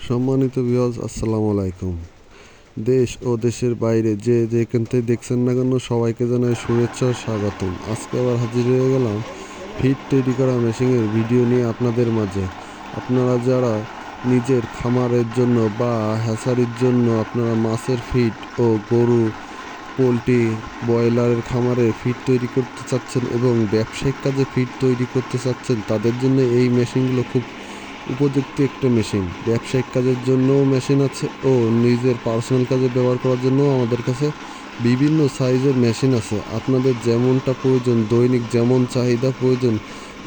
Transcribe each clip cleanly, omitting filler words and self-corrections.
সম্মানিত ভিউয়ার্স, আসসালামু আলাইকুম। দেশ ও দেশের বাইরে যে যেখান থেকে দেখছেন না কেন সবাইকে জানাই শুভেচ্ছা ও স্বাগতম। আজকে আবার হাজির হয়ে গেলাম ফিড তৈরি করা মেশিনের ভিডিও নিয়ে আপনাদের মাঝে। আপনারা যারা নিজের খামারের জন্য বা হ্যাচারির জন্য আপনারা মাছের ফিড ও গরু, পোলট্রি, ব্রয়লারের খামারে ফিড তৈরি করতে চাচ্ছেন এবং ব্যবসায়িক কাজে ফিড তৈরি করতে চাচ্ছেন, তাদের জন্য এই মেশিনগুলো খুব উপযুক্ত একটা মেশিন। ব্যবসায়িক কাজের জন্যও মেশিন আছে ও নিজের পার্সোনাল কাজে ব্যবহার করার জন্যও আমাদের কাছে বিভিন্ন সাইজের মেশিন আছে। আপনাদের যেমনটা প্রয়োজন, দৈনিক যেমন চাহিদা প্রয়োজন,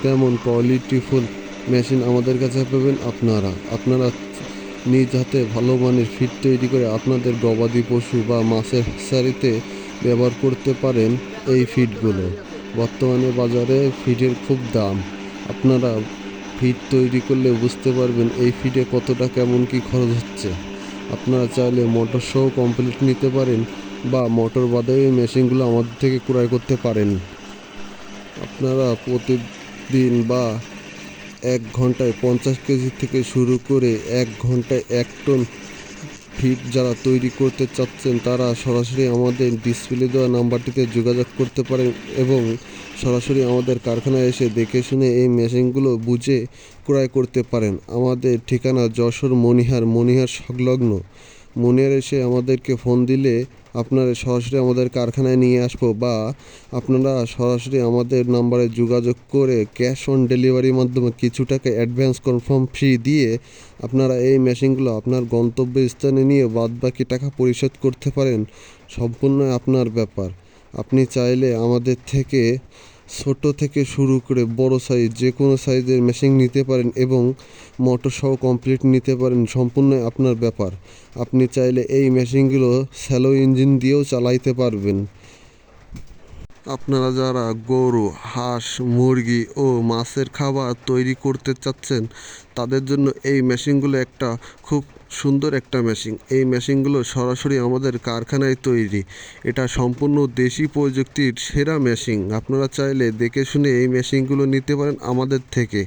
তেমন কোয়ালিটিফুল মেশিন আমাদের কাছে পাবেন। আপনারা নিজ হাতে ভালো মানের ফিড তৈরি করে আপনাদের গবাদি পশু বা মাছের হ্যাচারিতে ব্যবহার করতে পারেন। এই ফিডগুলো বর্তমানে বাজারে ফিডের খুব দাম। আপনারা ফিড তৈরি করলে বুঝতে পারবেন এই ফিডে কতটা কেমন কি খরচ হচ্ছে। আপনারা চাইলে মোটর সহ কমপ্লিট নিতে পারেন বা মোটর বাদে এই মেশিনগুলো আমাদের থেকে ক্রয় করতে পারেন। আপনারা প্রতিদিন বা 1 ঘন্টায় 50 কেজি থেকে শুরু করে 1 ঘন্টায় 1 টন ফিড যারা তৈরি করতে চাচ্ছেন, তারা সরাসরি আমাদের ডিসপ্লে দেওয়া নাম্বারটিতে যোগাযোগ করতে পারেন এবং সরাসরি আমাদের কারখানায় এসে দেখে শুনে এই মেশিনগুলো বুঝে ক্রয় করতে পারেন। আমাদের ঠিকানা যশোর মনিহার সংলগ্ন। মনিহার এসে আমাদেরকে ফোন দিলে আপনারা সরাসরি আমাদের কারখানায় নিয়ে আসবো বা আপনারা সরাসরি আমাদের নাম্বারে যোগাযোগ করে ক্যাশ অন ডেলিভারির মাধ্যমে কিছু টাকা অ্যাডভান্স কনফার্ম ফি দিয়ে আপনারা এই মেশিনগুলো আপনার গন্তব্যস্থানে নিয়ে বাদবাকি টাকা পরিশোধ করতে পারেন। সম্পূর্ণ আপনার ব্যাপার। আপনি চাইলে আমাদের থেকে ছোট থেকে শুরু করে বড় সাইজ যে কোনো সাইজের মেশিন নিতে পারেন এবং মোটর সহ কমপ্লিট নিতে পারেন। সম্পূর্ণ আপনার ব্যাপার। আপনি চাইলে এই মেশিনগুলো স্যালো ইঞ্জিন দিয়েও চালাইতে পারবেন। আপনারা যারা গরু, হাঁস, মুরগি ও মাছের খাবার তৈরি করতে চাচ্ছেন, তাদের জন্য এই মেশিনগুলো একটা খুব সুন্দর একটা মেশিন। এই মেশিনগুলো সরাসরি আমাদের কারখানায় তৈরি। এটা সম্পূর্ণ দেশি প্রযুক্তির সেরা মেশিন। আপনারা চাইলে দেখে শুনে এই মেশিনগুলো নিতে পারেন আমাদের থেকে।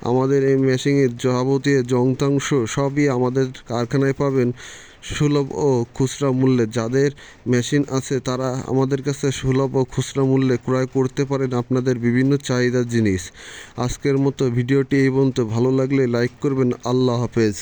আমাদের এই মেশিনের যাবতীয় যন্ত্রাংশ সবই আমাদের কারখানায় পাবেন সুলভ ও খুচরা মূল্যে। যাদের মেশিন আছে তারা আমাদের কাছে সুলভ ও খুচরা মূল্যে ক্রয় করতে পারেন আপনাদের বিভিন্ন চাহিদার জিনিস। আজকের মতো ভিডিওটি এই পর্যন্ত। ভালো লাগলে লাইক করবেন। আল্লাহ হাফেজ।